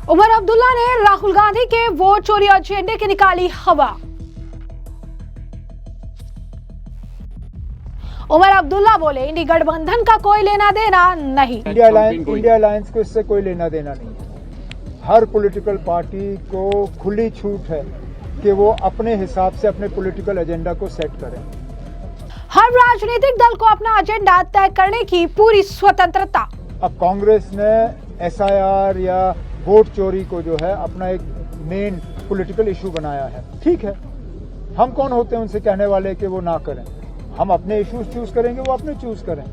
उमर अब्दुल्ला ने राहुल गांधी के वोट चोरी एजेंडे की निकाली हवा। उमर अब्दुल्ला बोले, इंडी गठबंधन का कोई लेना देना नहीं। इंडिया अलायंस को इससे कोई लेना देना नहीं है। हर पॉलिटिकल पार्टी को खुली छूट है कि वो अपने हिसाब से अपने पॉलिटिकल एजेंडा को सेट करें। हर राजनीतिक दल को अपना एजेंडा तय करने की पूरी स्वतंत्रता। अब कांग्रेस ने एसआईआर या वोट चोरी को जो है अपना एक मेन पॉलिटिकल इशू बनाया है। ठीक है, हम कौन होते हैं उनसे कहने वाले कि वो ना करें। हम अपने इश्यूज चूज करेंगे, वो अपने चूज करें।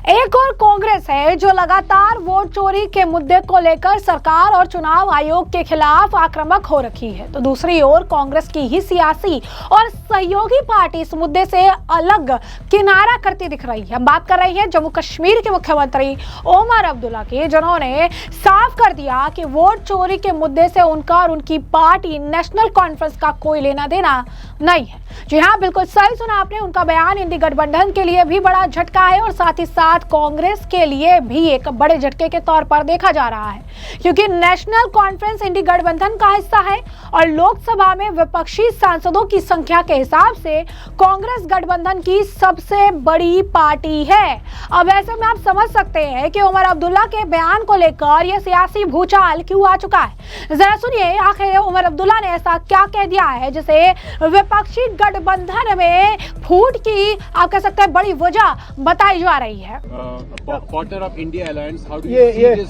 एक और कांग्रेस है जो लगातार वोट चोरी के मुद्दे को लेकर सरकार और चुनाव आयोग के खिलाफ आक्रामक हो रखी है, तो दूसरी ओर कांग्रेस की ही सियासी और सहयोगी पार्टी इस मुद्दे से अलग किनारा करती दिख रही है। हम बात कर रही है जम्मू कश्मीर के मुख्यमंत्री उमर अब्दुल्ला की, जिन्होंने साफ कर दिया कि वोट चोरी के मुद्दे से उनका और उनकी पार्टी नेशनल कॉन्फ्रेंस का कोई लेना देना नहीं है। जी हाँ, बिल्कुल सही सुना आपने। उनका बयान इंडी गठबंधन के लिए भी बड़ा झटका है और साथ ही साथ कांग्रेस के लिए भी एक बड़े झटके के तौर पर देखा जा रहा है, क्योंकि नेशनल कॉन्फ्रेंस इंडी गठबंधन का हिस्सा है और लोकसभा में विपक्षी सांसदों की संख्या के हिसाब से कांग्रेस गठबंधन की सबसे बड़ी पार्टी है। अब ऐसे में आप समझ सकते हैं कि उमर अब्दुल्ला के बयान को लेकर यह सियासी भूचाल क्यों आ चुका है। जरा सुनिए, आखिर उमर अब्दुल्ला ने ऐसा क्या कह दिया है जिसे विपक्षी गठबंधन में फूट की आप कह सकते हैं बड़ी वजह बताई जा रही है। Partner of India alliance, how do ये you see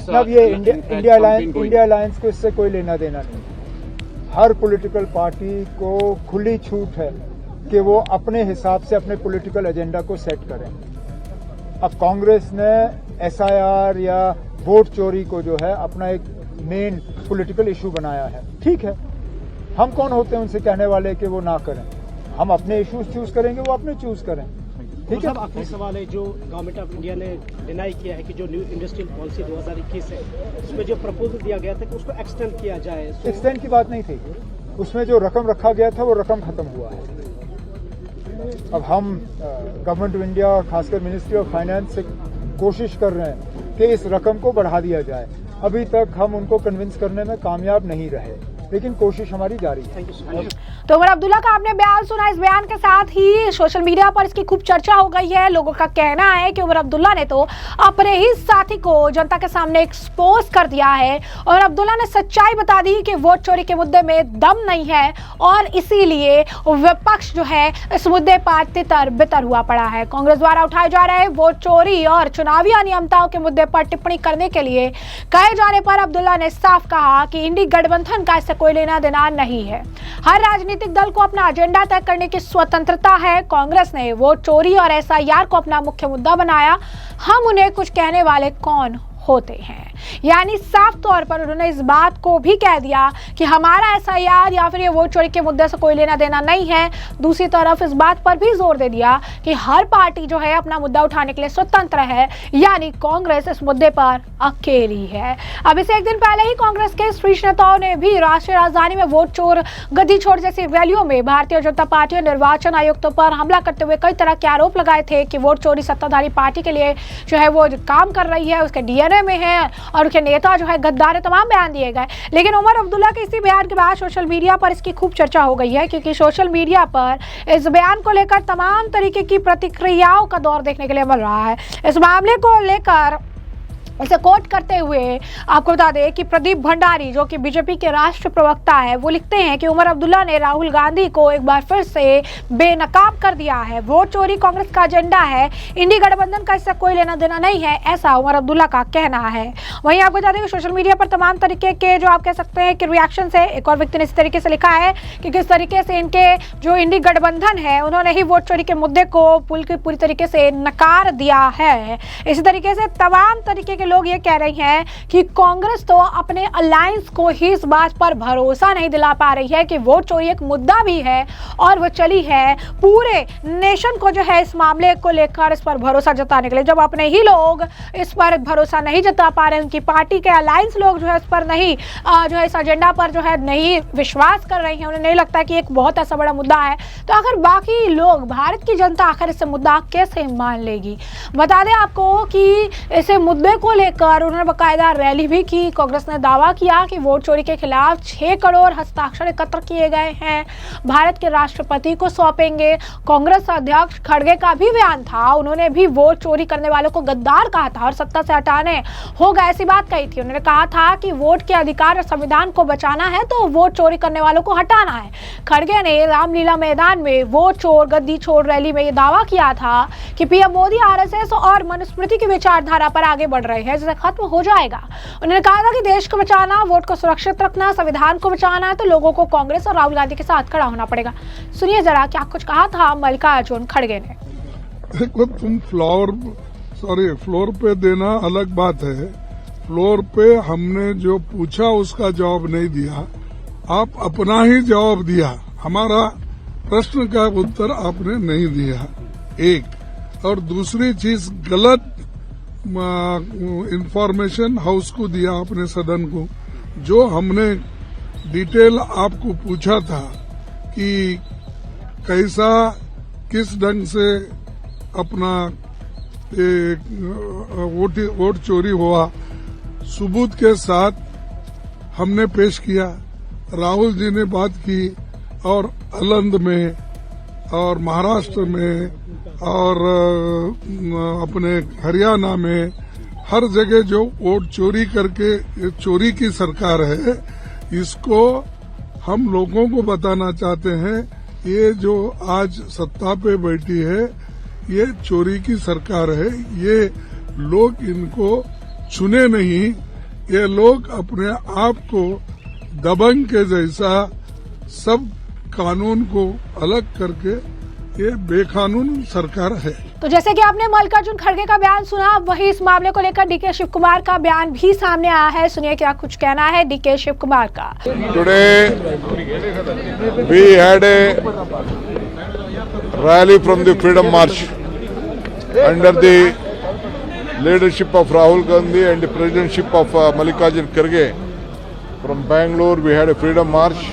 this? India alliance को इससे कोई लेना देना नहीं है। हर पॉलिटिकल पार्टी को खुली छूट है कि वो अपने हिसाब से अपने पॉलिटिकल एजेंडा को सेट करें। अब कांग्रेस ने एसआईआर या वोट चोरी को जो है अपना एक मेन पॉलिटिकल इशू बनाया है। ठीक है, हम कौन होते हैं उनसे कहने वाले कि वो ना करें। हम अपने इश्यूज चूज करेंगे, वो अपने चूज करें। ठीक है। आखिरी सवाल है, जो गवर्नमेंट ऑफ इंडिया ने डिनाई किया है कि जो न्यू इंडस्ट्रियल पॉलिसी 2021 है उसमें जो प्रपोजल दिया गया था कि उसको एक्सटेंड किया जाए। एक्सटेंड की बात नहीं थी, उसमें जो रकम रखा गया था वो रकम खत्म हुआ है। अब हम गवर्नमेंट ऑफ इंडिया और खासकर मिनिस्ट्री ऑफ फाइनेंस से कोशिश कर रहे हैं कि इस रकम को बढ़ा दिया जाए। अभी तक हम उनको कन्विंस करने में कामयाब नहीं रहे, लेकिन कोशिश हमारी जारी है। तो उमर अब्दुल्ला का आपने बयान सुना। इस बयान के साथ ही सोशल मीडिया पर इसकी खूब चर्चा हो गई है। लोगों का कहना है कि उमर अब्दुल्ला ने तो अपने ही साथी को जनता के सामने एक्सपोज कर दिया है और अब्दुल्ला ने सच्चाई बता दी कि वोट चोरी के मुद्दे में दम नहीं है और इसीलिए विपक्ष जो है इस मुद्दे पर तितर बितर हुआ पड़ा है। कांग्रेस द्वारा उठाए जा रहे वोट चोरी और चुनावी अनियमितताओं के मुद्दे पर टिप्पणी करने के लिए कहे जाने पर अब्दुल्ला ने साफ कहा कि इंडी गठबंधन का इससे कोई लेना देना नहीं है। हर राजनीतिक दल को अपना एजेंडा तय करने की स्वतंत्रता है। कांग्रेस ने वोट चोरी और एसआईआर को अपना मुख्य मुद्दा बनाया। हम उन्हें कुछ कहने वाले कौन होते हैं? यानी साफ तौर पर उन्होंने इस बात को भी कह दिया कि हमारा एसआईआर या फिर ये वोट चोरी के मुद्दे से कोई लेना देना नहीं है। दूसरी तरफ इस बात पर भी जोर दे दिया कि हर पार्टी जो है अपना मुद्दा उठाने के लिए स्वतंत्र है, यानी कांग्रेस इस मुद्दे पर अकेली है। अब इसे एक दिन पहले ही कांग्रेस के शीर्ष नेताओं ने भी राष्ट्रीय राजधानी में वोट चोर गद्दी छोड़ जैसी रैलियों में भारतीय जनता पार्टी और निर्वाचन आयुक्तों पर हमला करते हुए कई तरह के आरोप लगाए थे कि वोट चोरी सत्ताधारी पार्टी के लिए जो है वो काम कर रही है, उसके डीएनए में है और उनके नेता जो है गद्दार है। तमाम बयान दिए गए, लेकिन उमर अब्दुल्ला के इसी बयान के बाद सोशल मीडिया पर इसकी खूब चर्चा हो गई है, क्योंकि सोशल मीडिया पर इस बयान को लेकर तमाम तरीके की प्रतिक्रियाओं का दौर देखने के लिए मिल रहा है। इस मामले को लेकर इसे कोट करते हुए आपको बता दें कि प्रदीप भंडारी, जो कि बीजेपी के राष्ट्रीय प्रवक्ता है, वो लिखते हैं कि उमर अब्दुल्ला ने राहुल गांधी को एक बार फिर से बेनकाब कर दिया है। वोट चोरी कांग्रेस का एजेंडा है, इंडी गठबंधन का इससे कोई लेना देना नहीं है, ऐसा उमर अब्दुल्ला का कहना है। वहीं आपको बता दें कि सोशल मीडिया पर तमाम तरीके के जो आप कह सकते हैं कि रिएक्शन है। एक और व्यक्ति ने इस तरीके से लिखा है कि किस तरीके से इनके जो इंडी गठबंधन है उन्होंने ही वोट चोरी के मुद्दे को पूरी तरीके से नकार दिया है। इसी तरीके से तमाम तरीके के लोग ये कह रहे हैं कि कांग्रेस तो अपने अलायंस को ही इस बात पर भरोसा नहीं दिला पा रही है कि वोट चोरी एक मुद्दा भी है और वो चली है पूरे नेशन को जो है इस मामले को लेकर इस पर भरोसा जताने के लिए। जब अपने ही लोग इस पर भरोसा नहीं जता पा रहे, उनकी पार्टी के अलायंस लोग जो है इस पर नहीं जो है इस एजेंडा पर जो है नहीं विश्वास कर रही है, उन्हें नहीं लगता कि एक बहुत ऐसा बड़ा मुद्दा है, तो आखिर बाकी लोग, भारत की जनता आखिर इस मुद्दा कैसे मान लेगी? बता दें आपको कि इस मुद्दे को लेकर उन्होंने बकायदा रैली भी की। कांग्रेस ने दावा किया कि वोट चोरी के खिलाफ 6 करोड़ हस्ताक्षर एकत्र किए गए हैं, भारत के राष्ट्रपति को सौंपेंगे। कांग्रेस अध्यक्ष खड़गे का भी बयान था, उन्होंने भी वोट चोरी करने वालों को गद्दार कहा था और सत्ता से हटाने होगा ऐसी बात कही थी। उन्होंने कहा था कि वोट के अधिकार और संविधान को बचाना है तो वोट चोरी करने वालों को हटाना है। खड़गे ने रामलीला मैदान में वोट चोर गद्दी छोड़ रैली में यह दावा किया था कि पीएम मोदी आरएसएस और मनुस्मृति की विचारधारा पर आगे बढ़ रहे हैं, जिसे खत्म हो जाएगा। उन्होंने कहा था कि देश को बचाना, वोट को सुरक्षित रखना, संविधान को बचाना है तो लोगों को कांग्रेस और राहुल गांधी के साथ खड़ा होना पड़ेगा। सुनिए जरा क्या कुछ कहा था मल्लिकार्जुन खड़गे ने। देखो, तुम फ्लोर पे देना अलग बात है। फ्लोर पे हमने जो पूछा उसका जवाब नहीं दिया, आप अपना ही जवाब दिया, हमारा प्रश्न का उत्तर आपने नहीं दिया। एक और दूसरी चीज, गलत इंफॉर्मेशन हाउस को दिया आपने, सदन को। जो हमने डिटेल आपको पूछा था कि कैसा किस ढंग से अपना वोट चोरी हुआ, सबूत के साथ हमने पेश किया। राहुल जी ने बात की और अलंद में और महाराष्ट्र में और अपने हरियाणा में हर जगह जो वोट चोरी करके चोरी की सरकार है, इसको हम लोगों को बताना चाहते हैं। ये जो आज सत्ता पे बैठी है, ये चोरी की सरकार है। ये लोग इनको चुने नहीं, ये लोग अपने आप को दबंग के जैसा सब कानून को अलग करके ये बेकानून सरकार है। तो जैसे कि आपने मल्लिकार्जुन खड़गे का बयान सुना, वही इस मामले को लेकर डीके शिव कुमार का बयान भी सामने आया है। सुनिए क्या कुछ कहना है डीके शिव कुमार का। Today we had a rally from the Freedom March under the leadership of Rahul Gandhi and the presidentship of Mallikarjun Kharge. From Bangalore we had a Freedom March.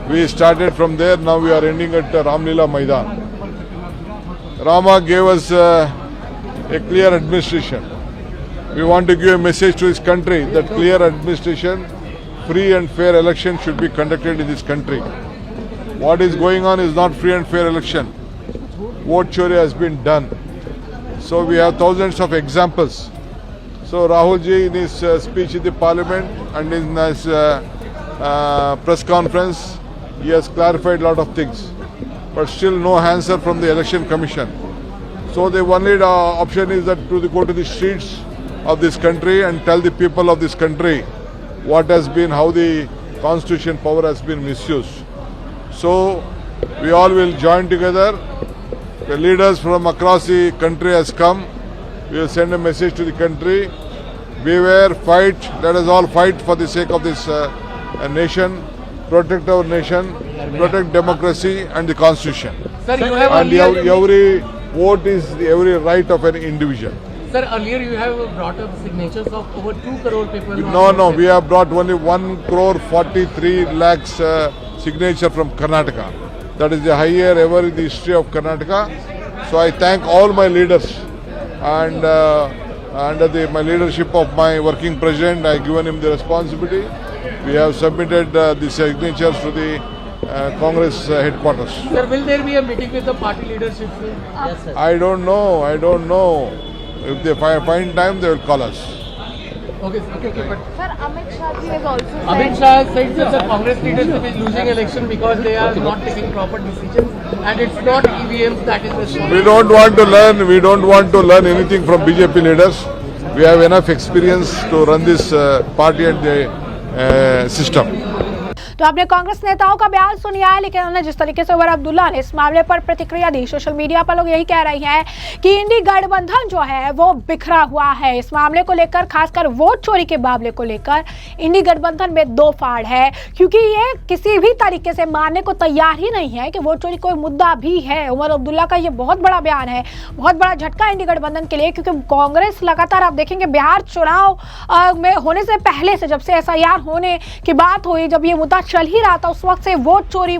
We started from there, now we are ending at Ramlila Maidan. Rama gave us a clear administration. We want to give a message to this country that clear administration, free and fair election should be conducted in this country. What is going on is not free and fair election. Vote chori has been done. So we have thousands of examples. So Rahul ji in his speech in the parliament and in his press conference, he has clarified a lot of things. But still no answer from the election commission. So the only option is that to go to the streets of this country and tell the people of this country what has been, how the constitution power has been misused. So we all will join together. The leaders from across the country has come. We will send a message to the country. Beware, fight. Let us all fight for the sake of this nation. Protect our nation. Protect democracy and the constitution. Sir, you have and every vote is every right of an individual. Sir, earlier you have brought up signatures of over 2 crore people. No, we have brought only 1 crore 43 lakhs signature from Karnataka. That is the highest ever in the history of Karnataka. So I thank all my leaders, and under my leadership of my working president, I have given him the responsibility. We have submitted the signatures to the Congress headquarters. Sir, will there be a meeting with the party leadership? Yes, sir. I don't know. If they find time, they will call us. Okay, but Sir, Amit Shah ji has also said... Amit Shah said that the Congress leadership is losing election because they are not taking proper decisions and it's not EVMs that is responsible. We don't want to learn anything from BJP leaders. We have enough experience to run this party and the system. तो आपने कांग्रेस नेताओं का बयान सुन लिया है, लेकिन उन्होंने जिस तरीके से उमर अब्दुल्ला ने इस मामले पर प्रतिक्रिया दी, सोशल मीडिया पर लोग यही कह रहे हैं कि इंडी गठबंधन जो है वो बिखरा हुआ है। इस मामले को लेकर, खासकर वोट चोरी के मामले को लेकर इंडी गठबंधन में दो फाड़ है, क्योंकि ये किसी भी तरीके से मानने को तैयार ही नहीं है कि वोट चोरी कोई मुद्दा भी है। उमर अब्दुल्ला का ये बहुत बड़ा बयान है, बहुत बड़ा झटका इंडी गठबंधन के लिए, क्योंकि कांग्रेस लगातार आप देखेंगे बिहार चुनाव में होने से पहले से, जब से SIR होने की बात हुई, जब ये मुद्दा चल ही रहा था उस वक्त से वोट चोरी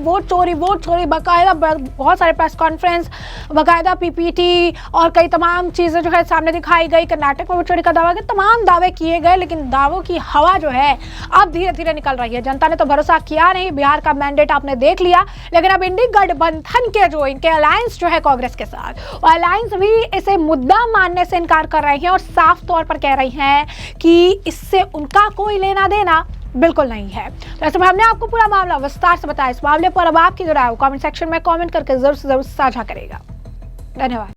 बाकायदा बहुत सारे प्रेस कॉन्फ्रेंस, बाकायदा पीपीटी और कई तमाम चीज़ें जो है सामने दिखाई गई। कर्नाटक में वोट चोरी का दावा किया, तमाम दावे किए गए, लेकिन दावों की हवा जो है अब धीरे धीरे निकल रही है। जनता ने तो भरोसा किया नहीं, बिहार का मैंडेट आपने देख लिया, लेकिन अब इंडी गठबंधन के जो इनके अलायंस जो है कांग्रेस के साथ, और अलायंस भी इसे मुद्दा मानने से इनकार कर रहे हैं और साफ तौर पर कह रही हैं कि इससे उनका कोई लेना देना बिल्कुल नहीं है। तो ऐसे में हमने आपको पूरा मामला विस्तार से बताया। इस मामले पर अब आपकी जो राय है कमेंट सेक्शन में कमेंट करके जरूर से जरूर साझा करेगा। धन्यवाद।